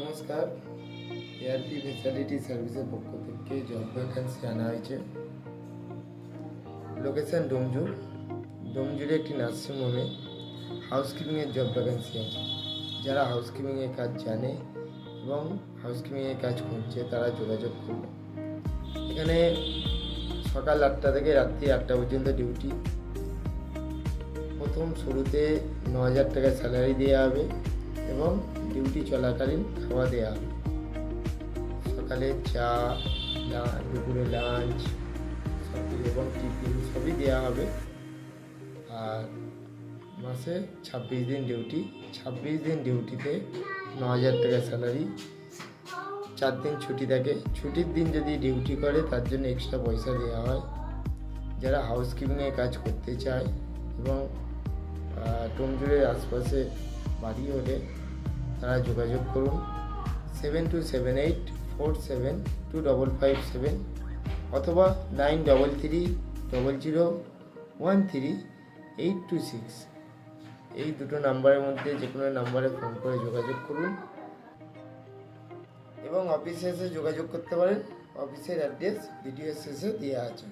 নমস্কার, ARP facility সার্ভিসের পক্ষ থেকে জব ভ্যাকেন্সি আনা হয়েছে। লোকেশন ডোমজুড়ে একটি নার্সিং হোমে হাউসকিপিংয়ের জব ভ্যাকেন্সি আছে। যারা হাউসকিপিংয়ের কাজ জানে এবং হাউসকিপিংয়ের কাজ খুঁজছে তারা যোগাযোগ করবে। এখানে সকাল 8টা থেকে রাত্রি 8টা পর্যন্ত ডিউটি। প্রথম শুরুতে 9,000 টাকা স্যালারি দেওয়া হবে এবং ডিউটি চলাকালীন খাওয়া দেওয়া হবে। সকালে চা, দুপুরে লাঞ্চ এবং টিফিন সবই দেওয়া হবে। আর মাসে 26 দিন ডিউটি। 26 দিন ডিউটিতে 9,000 টাকা স্যালারি। 4 দিন ছুটি থাকে। ছুটির দিন যদি ডিউটি করে তার জন্য এক্সট্রা পয়সা দেওয়া হয়। যারা হাউসকিপিংয়ে কাজ করতে চায় এবং ডোমজুড়ের আশপাশে বাড়ি হলে তারা যোগাযোগ করুন 7278472557 অথবা 9330013826। এই দুটো নাম্বারের মধ্যে যে কোনো নাম্বারে ফোন করে যোগাযোগ করুন এবং অফিসে এসে যোগাযোগ করতে পারেন। অফিসের অ্যাড্রেস ভিডিও শেষে দেওয়া আছে।